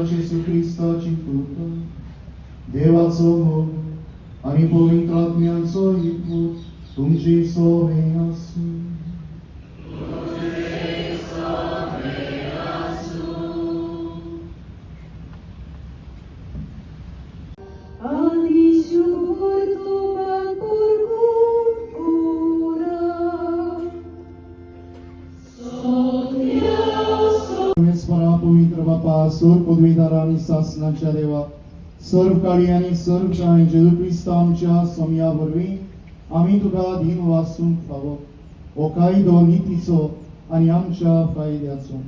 Jesu ख्रिस्ताची कृपा, देवाचो मोग आणि पवित्रात्म्याचो एकमूत तुमची सोबे आसूं. पवित्र बापा, सर्व पदवीधर आणि शासनाच्या देवा, सर्व काळी आणि सर्व काळी जेजू ख्रिस्त आमच्या समया वरवीं आम्ही तुका दिन वाचूंक फावो, हो कायदो नितीचो आणि आमच्या फायद्याचो.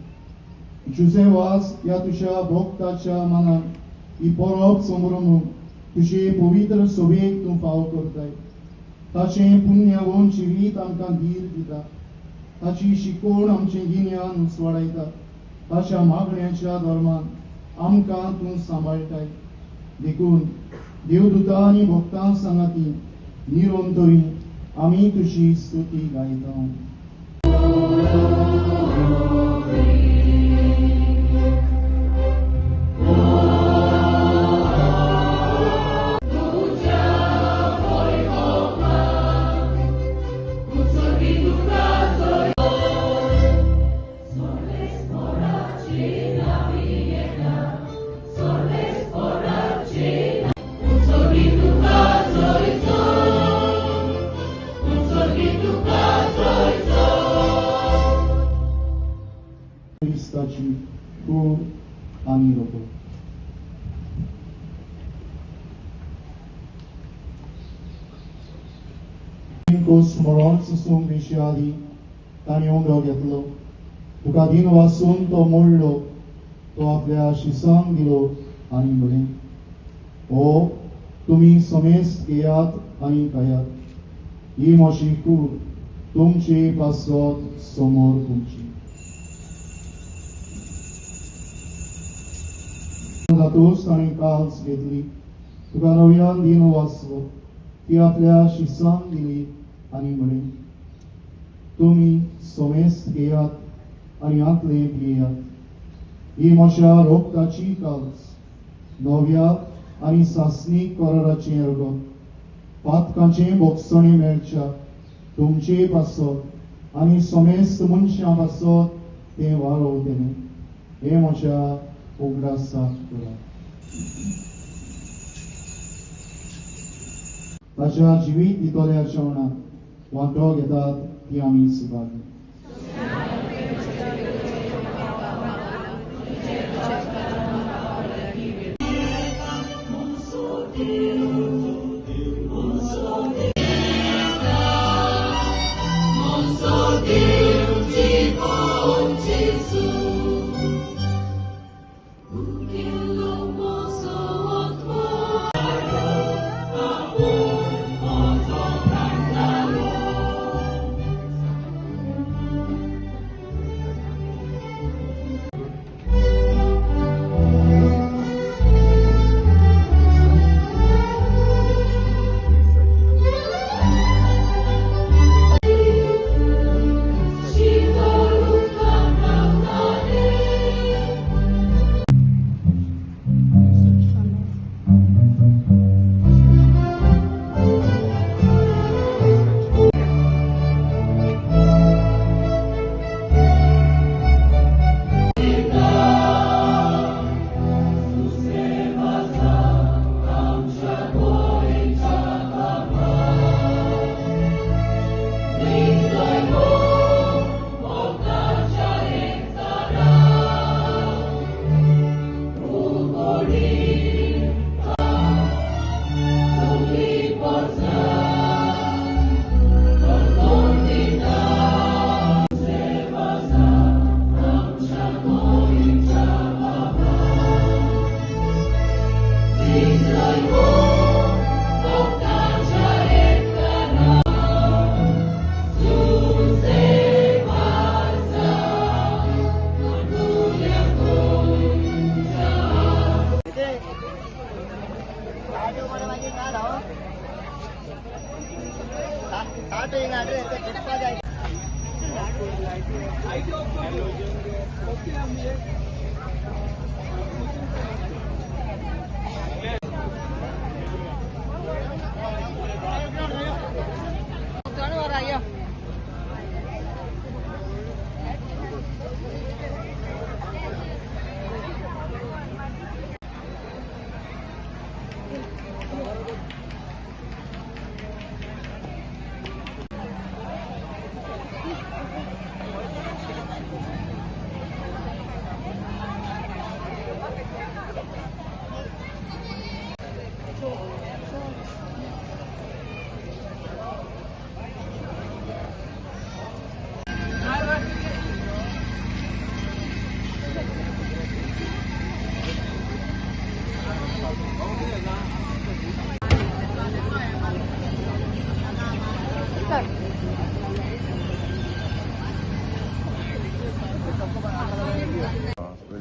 तुझे वास या तुझ्या भक्ताच्या मनात ही परब समोरूंक तुझे पवित्र सोबेक तूं फाव करताय. ताचे पुण्यवन जिवीत आमकां धीर दिता, ताची शिकवण आमचे गिन्यान वाडयता, ताच्या मागण्याच्या दरम्यान आमकां तूं सांबाळटाय. देखून देवदूतां आनी भक्तां सांगाती निरंतरी आमी तुजी स्तुती गायता. ख्रिस्ताची खूप आम्ही होतो. स्मरण सुसूंक दिवचे आदी ताणी उंडो घेतलो. तुका दिन वाचून तो मोडलो, तो आपल्या शिसांक दिलो आनी म्हळें, हो तुम्ही समेस्त घेयात आनी खायात, ही म्हजी कूड तुमची पासत समोर तुमची. जातूच ताणी काल्स घेतली, तुका नव्यान दिन वाचलो, ती आपल्या शिसांक दिली आनी म्हळें, तुम्ही समेस्त घेयात आनी आतले पियेयात, ही म्हज्या रोगताची काल्स, नव्या आनी सासणीक कराराचें रगत, पातकांचे बोगसणे मेळच्या तुमचे पासत आनी समेस्त मनशां पासत तें वाडोवतलें. हे म्हज्या उगडासाक करा. ताच्या जिवीत दितल्या जेवणात वांटो घेतात ती आमी सुदारली. Monso Deus de bom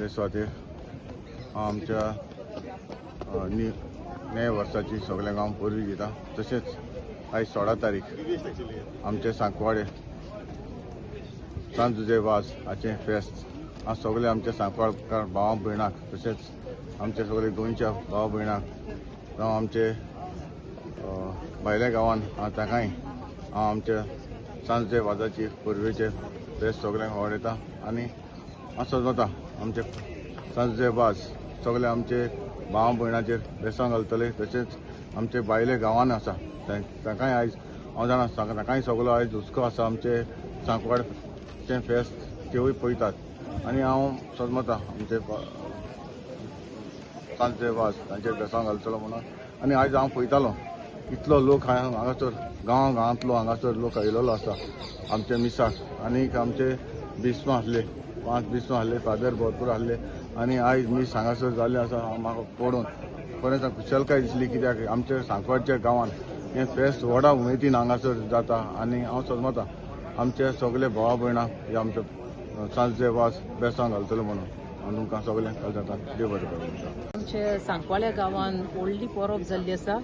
Swati आमच्या नव्या वर्साची सगळ्यांक हांव परबी दिता. तशेंच आयज 16 तारीख आमचे सांकवाडे सांत जुजे वाज हाचें फेस्त. हांव सगळे आमच्या सांकवाडकार भावां भयणांक तशेंच आमच्या सगळे गोंयच्या भावा भयणांक जावं आमचे भायल्या गांवांत हांव ताकाय हांव आमच्या सांत जुजे वाजाची परबेचे फेस्त सगळ्यांक आवडयता. आनी हांव सजमता आमचे सांत जुजे वाज सगळे आमचे भावां भयणांचेर बेसांव घालतले. तशेंच आमचे भायले गांवांत आसा ताकाय आयज हांव जाणा ताकाय सगळो आयज हुस्को आसा आमचे सांकवाडचें फेस्त तेवूय पळयतात. आनी हांव सजमता आमचे सांत जुजे वाज तांचेर बेसांव घालतलो म्हणून. आनी आयज हांव पळयतालो इतलो लोक हांगासर गांवांतलो हांगासर लोक आयिल्लो आसा आमचे मिसाक. आनीक आमचे बिस्मां आसले 5 बिस्मां आसले फादर भरपूर आसले. आनी आयज मीस हांगासर जाल्ले आसा म्हाका पळोवन खरेंच खुशालकाय दिसली. कित्याक आमच्या सांकवाडच्या गांवांत हें फेस्त व्हडा उमेदीन हांगासर जाता. आनी हांव सजमता आमचे सगळे भावा भयणांक हे आमचे सांत जुजे वाज बेसांव घालतलो म्हणून हांव तुमकां सगळ्यांक कळटा. देव बरें करूं. आमच्या सांकवाड्या गांवांत व्हडली परब जाल्ली आसा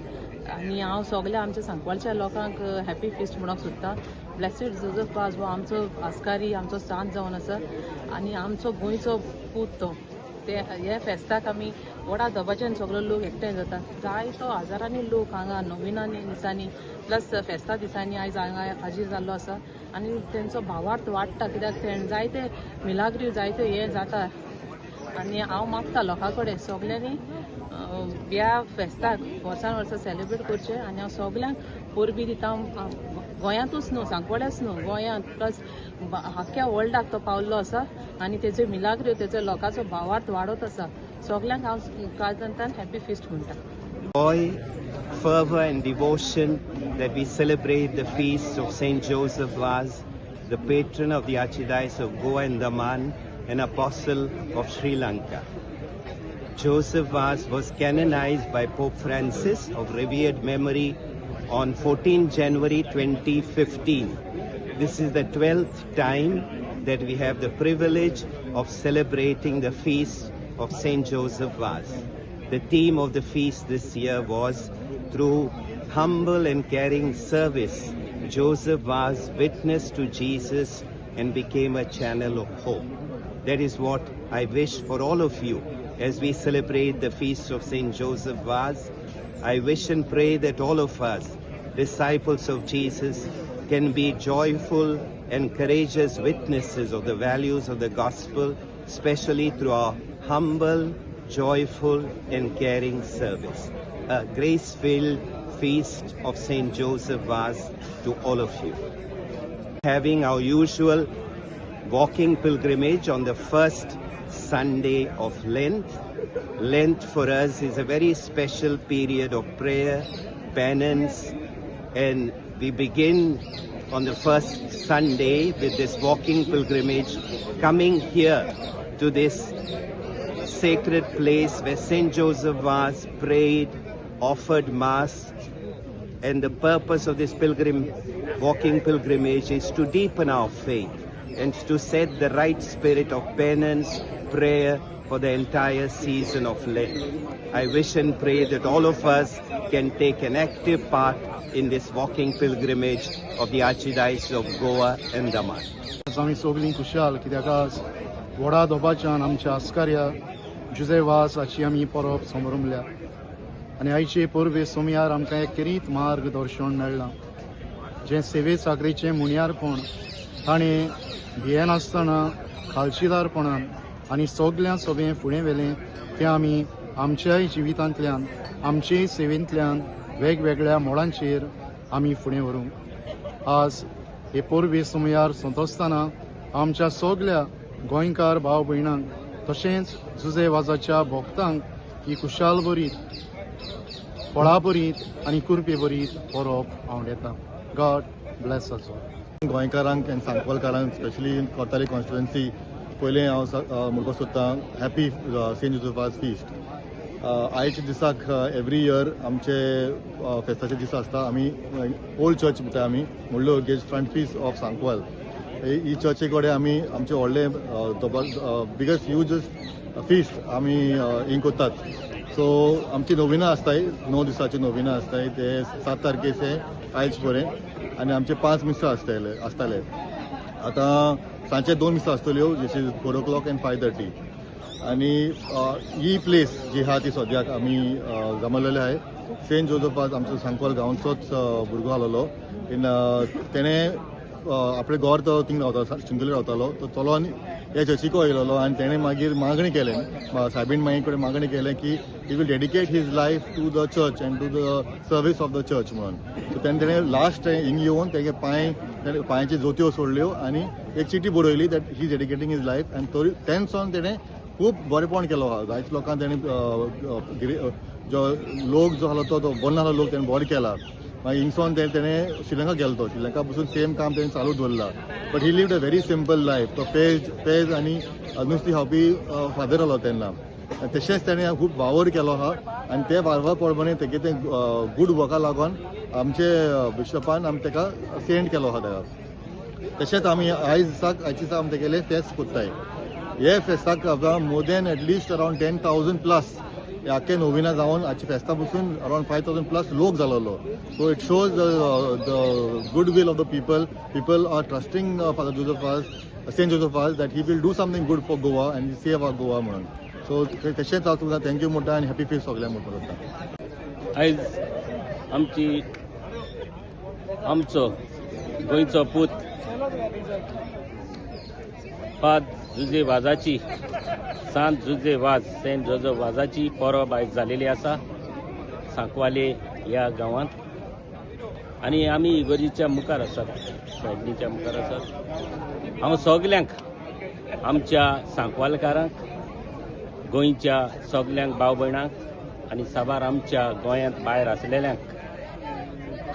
आनी हांव सगळ्या आमच्या सांकवाडच्या लोकांक हॅपी फिस्ट म्हणूंक सोदतां. ब्लेसीड जोजफ वाज हो आमचो आस्कारी आमचो सांत जावन आसा आनी आमचो गोंयचो पूत तो. ते हे फेस्ताक आमी व्हडा दबाज्यान सगळो लोक एकठांय जाता. जायतो हजारांनी लोक हांगा नोविनांनी दिसांनी प्लस फेस्ता दिसांनी आयज हांगा हाजीर जाल्लो आसा. आनी तेंचो भावार्थ वाडटा कित्याक ते जायते मिलाग्री जायते हे जाता. आनी हांव मागता लोकां कडेन सगल्यांनी ह्या फेस्ताक वर्सान वर्सा सेलिब्रेट करचें. आनी हांव सगल्यांक परबी दिता. गोंयांतूच न्हू सांकवाड्याच न्हू गोंयांत प्लस आख्या वर्ल्डाक तो पावल्लो आसा आनी तेज्यो मिलाग्र्यो तेजो लोकांचो भावार्थ वाडत आसा. सगल्यांक हांव काळजांतल्यान हॅपी फिस्ट म्हणटा. Joy, fervor and devotion that we celebrate the feast of Saint Joseph Vaz, the patron of the Archdiocese of Goa and Daman and apostle of Sri Lanka. Joseph Vaz was canonized by Pope Francis of revered memory on 14 January 2015. This is the 12th time that we have the privilege of celebrating the feast of Saint Joseph Vaz. The theme of the feast this year was through humble and caring service, Joseph Vaz witnessed to Jesus and became a channel of hope. That is what I wish for all of you as we celebrate the feast of Saint Joseph Vaz. I wish and pray that all of us, disciples of Jesus, can be joyful and courageous witnesses of the values of the gospel, especially through our humble, joyful and caring service. A grace-filled feast of Saint Joseph Vaz to all of you. Having our usual walking pilgrimage on the first Sunday of Lent. Lent for us is a very special period of prayer, penance, and we begin on the first Sunday with this walking pilgrimage, coming here to this sacred place where Saint Joseph Vaz prayed, offered Mass, and the purpose of this walking pilgrimage is to deepen our faith, and to set the right spirit of penance, prayer for the entire season of Lent. I wish and pray that all of us can take an active part in this walking pilgrimage of the Archdiocese of Goa and Daman. आमी सगळीं खुशाल कित्याक आज व्हडा दोबाच्यान आमच्या आस्कार्या जुजे वासाची आमी परब समरुमल्या आनी आयचे परबे सोमयार आमकां एक करीत मार्गदर्शन मेळ्ळां जें सेवे साकरेचें मुण्यारपण ताणें भियेन आसतना खालशीदारपणान आनी सगळ्या सभें फुडें व्हेलें तें आमी आमच्याय जिवितांतल्यान आमचेय सेवेंतल्यान वेगवेगळ्या मोडांचेर आमी फुडें व्हरूंक आज हे परबे सुमयार सोंतसतना आमच्या सगळ्या गोंयकार भाव भयणांक तशेंच जुजे वाजाच्या भोगतांक ही खुशाल बरीत फळां बरीत आनी कुरपे बरीत परब आवडेता. God bless us all. गोंयकारांक आनी सांकवालकारांक स्पेशली कोर्ताली कॉन्स्टिट्युएन्सी पयलें हांव म्हणपाक सोदतां हॅपी सेंट जोसेफास फिस्ट. आयच्या दिसाक एवरी इयर आमचे फेस्ताचे दीस आसता आमी ओल्ड चर्च म्हणटा आमी म्हणलो गेज फ्रंट पीस ऑफ सांकवाल. ही चर्चे कडेन आमी आमचे व्हडले बिगस्ट ह्यूजस्ट फिस्ट आमी हिंग कोत्तात. सो आमची नोविना आसताय 9 दिसाची नोविना आसताय ते 7 तारखेचे आयज पर्यंत आनी आमचे 5 मिसां आसताले. आतां सांजचे 2 मिसां आसतल्यो जशी 4 o'clock and 5:30. आनी ही प्लेस जी आहा ती सद्याक आमी जमलेले आहे. सेंट जोसेफास आमचो सांकवाल गांवचोच भुरगो आसलेलो. तेणें आपले गोर तो थिंग रावता चिंतोली रावतालो तो चलोन ह्या चर्चीको येयलोलो आनी तेणें मागीर मागणी केलें सायबीण माई कडेन मागणी केलें की ही will dedicate his life to the church and to the service of the church म्हणून. सो तेणें लास्ट हिंग येवन तेगे पांयाची जोत्यो सोडल्यो आनी एक चिटी बरयली that he is dedicating his life आनी तेन्सान तेणें खूब बरेपण केलो आहा. जायत्या लोकांक तेणें जो लोक जो आसलो तो बरो नासलो लोक तेणें बरो केला. मागीर हिंगसोन तेणें श्रीलंका गेलो तो श्रीलंका पसून सेम काम तेणें चालू दवरला. But he lived a very simple life. तो पेज आनी नुस्तें खावपी फादर आसलो तेन्ना. तशेंच तेणें खूब वावर केलो आहा आनी ते वावर पळोवपानी तेगे तें गूड वर्का लागून आमचे बिशपान आमी तेका सेंट केलो आहा तेका. तशेंच आमी आयच्या दिसाक आमी तेगेले फेस्त कोत्ताय. हे फेस्ताक more than at least around 10,000 plus आख्खे नोविना जावन आजच्या फेस्ता पसून अरावंड 5,000 प्लस लोक जालोलो. So it shows the good will of the people are trusting father Josephus saint Josephus that he will do something good for Goa and save our Goa म्हणून. So तशेंच हांव तुमकां थँक्यू म्हणटा आनी हॅपी फेस्ट सगळ्यांक म्हणटा. आयज आमचो गोंयचो पूत पाद जुजे वाजाची सांत Jose was sent Joseph वाजाची Parab आयज जालेली आसा सांकवाले ह्या गांवांत आनी आमी इगोर्जीच्या मुखार आसात सायडीच्या मुखार आसात. हांव सगल्यांक आमच्या सांकवालकारांक गोंयच्या सगल्यांक भाव भयणांक आनी साबार आमच्या गोंयांत भायर आसलेल्यांक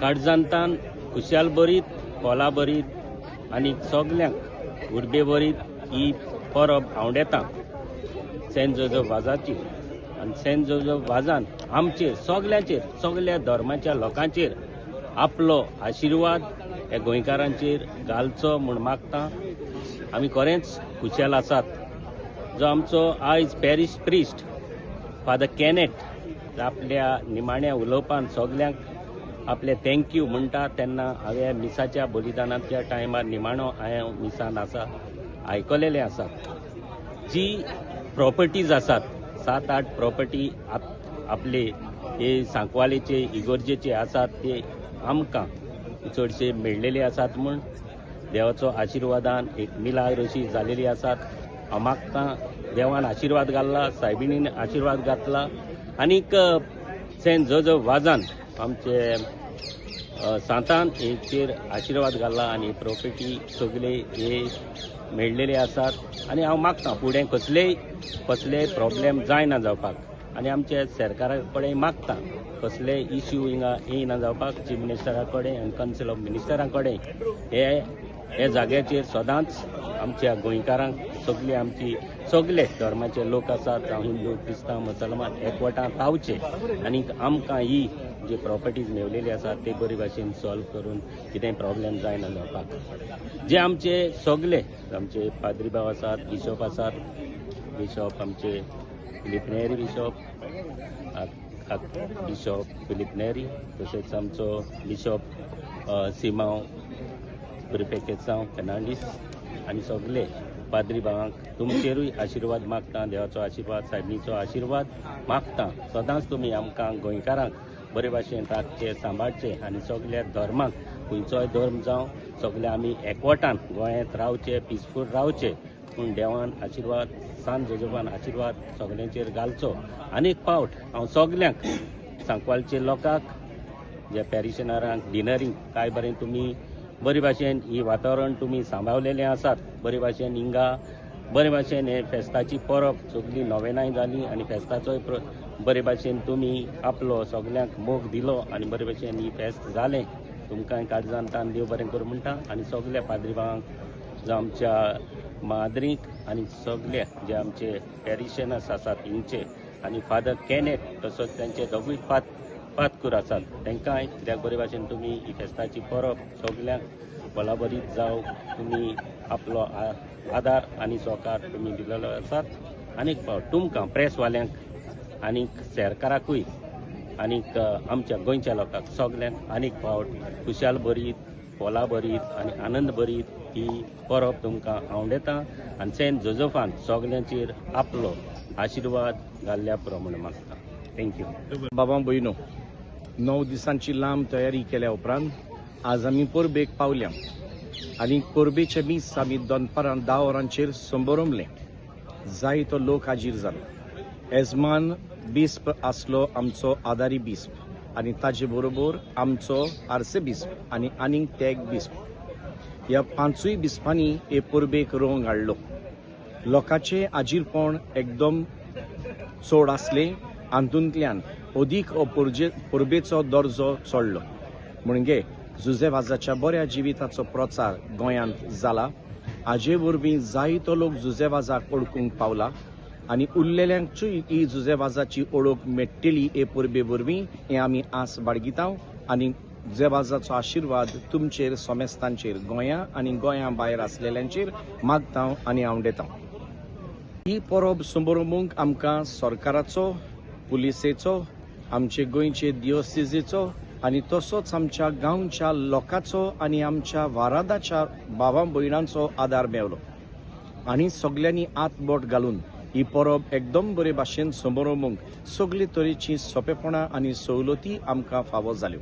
काळजांतान खुशाल बरीत पोला बरीत आनी सगल्यांक उर्बे बरीत ही परब आवडेता सेंट जोसेफ वाजाची. आनी सेंट जोसेफ वाजान आमचेर सगळ्या धर्माच्या लोकांचेर आपलो आशिर्वाद हे गोंयकारांचेर घालचो म्हूण मागता. आमी खरेंच खुशाल आसात. जो आमचो आयज पॅरीश प्रिस्ट फादर कॅनेट आपल्या निमाण्या उलोवपान सगल्यांक आपले थँक्यू म्हणटा तेन्ना हांवें मिसाच्या बलिदानाच्या टायमार निमाणो हांवें मिसान आसा आयकलेले आसात. जी प्रॉपर्टीज आसात 7-8 प्रॉपर्टी आपले हे सांकवालेचे इगोर्जेचे आसात ते आमकां चडशे मेळलेले आसात म्हूण देवाचो आशिर्वादान एक मिलाग्र अशी जालेली आसात. हांव मागतां देवान आशिर्वाद घाल्ला सायबिणीन आशिर्वाद घातला आनीक सेंट जोसेफ वाजान आमचे सांतान हेचेर आशिर्वाद घाल्ला आनी प्रॉपर्टी सगळे हे मेळलेले आसात. आनी हांव मागतां फुडें कसलेय प्रॉब्लेम जायना जावपाक आनी आमच्या सरकारा कडेन मागतां कसले इश्यू हिंगा येयना जावपाक. चीफ मिनिस्टरा कडेन आनी कौन्सिल ऑफ मिनिस्टरां कडेन हे जाग्याचेर सदांच आमच्या गोंयकारांक सगळे धर्माचे लोक आसात जावं हिंदू क्रिस्तांव मुसलमान एकवटांत रावचे आनी आमकां ही जे प्रॉपर्टीज मेवलेली आसात ते बरे भाशेन सॉल्व करून कितेंय प्रॉब्लेम जायना लोकांक. जे आमचे सगळे आमचे पाद्री भाव आसात, बिशॉप आसात, बिशॉप आमचे फिलीप नेरी बिशॉप, बिशॉप फिलीप नेरी, तशेंच आमचो बिशॉप सिमांव प्रिपेकेसांव फेर्नांडीस आनी सगळे पाद्री भावांक तुमचेरूय आशिर्वाद मागता, देवाचो आशिर्वाद, सायडीचो आशिर्वाद मागता. सदांच तुमी आमकां गोंयकारांक बरे भाशेन राखचे, सांबाळचे आनी सगळ्या धर्मांक खंयचोय धर्म जावं सगळे आमी एकवटान गोंयांत रावचे, पिसफूल रावचे पूण देवान आशिर्वाद, सांत जोजोफान आशिर्वाद सगळ्यांचेर घालचो. आनीक फावट हांव सगळ्यांक सांकवालचे लोकांक, जे पॅरिशनरांक, डिनरींक काय बरें तुमी बरे भाशेन ही वातावरण तुमी सांबाळलेलें आसात. बरे भाशेन हिंगा बरे भाशेन हे फेस्ताची परब सगळी नोवेनाय जाली आनी फेस्ताचोय बरे भाशेन तुमी आपलो सगळ्यांक मोग दिलो आनी बरे भाशेन ही फेस्त जालें. तुमकांय काळजान तान देव बरें करूं म्हणटा आनी सगळ्या पाद्री भावांक जावं आमच्या माद्रीक आनी सगळे जे आमचे पॅरिशनर्स आसात हिंगचे आनी फादर कॅनेट तसोच तांचे दोगूय पातकूर आसात तांकांय कित्याक बरे भाशेन तुमी ही फेस्ताची परब सगळ्यांक बलाबरीत जावं तुमी आपलो आदार आनी सहकार तुमी दिलेलो आसात. आनीक फावट तुमकां प्रेसवाल्यांक आनीक शेरकाराकूय आनीक आमच्या गोंयच्या लोकांक सगळ्यांक आनीक फावट खुशाल भरीत, पोला भरीत आनी आनंद भरीत ही परब तुमकां आवडेता आनी सेंट जोजोफान सगळ्यांचेर आपलो आशिर्वाद घाल्ल्या प्रमाणे मागता. थँक्यू. बाबा भयणो, 9 दिसांची लांब तयारी केल्या उपरांत आज आमी परबेक पावल्या आनी परबेचे दीस आमी दनपारां 10 वरांचेर संबरमले. जायतो लोक हाजीर जालो. येजमान बिस्प आसलो आमचो आदारी बिस्प आनी ताजे बरोबर आमचो आर्सेबिस्प आनी आनीक तेग बिस्प. ह्या 5 बिस्पांनी हे परबेक रंग हाडलो. लोकांचे हाजीरपण एकदम चड आसले. हातूंतल्यान अदीक परबेचो दर्जो चडलो. म्हणजे जुजेवाजाच्या बऱ्या जिविताचो प्रचार गोंयांत जाला. हाजे वरवीं जायतो लोक जुजेवाजाक ओळखूंक पावला आनी उरलेल्यांकूय ही जुजेवाजाची ओळख मेळटली हे परबे वरवीं हें आमी आस बाळगिता आनी जुजेवाजाचो आशिर्वाद तुमचेर सोमेस्तांचेर गोंयां आनी गोंयां भायर आसलेल्यांचेर मागता आनी आवडेता. ही परब संबरमूंक आमकां सरकाराचो, पुलिसेचो, आमचे गोंयचे दियोसिसीचो आनी तसोच आमच्या गांवच्या लोकांचो आनी आमच्या वारादाच्या भावां भयणांचो आदार मेळलो आनी सगळ्यांनी हात-बोट घालून ही परब एकदम बरे भाशेन संबरमूंक सगळे तरेची सोंपेपणां आनी सवलती आमकां फावो जाल्यो.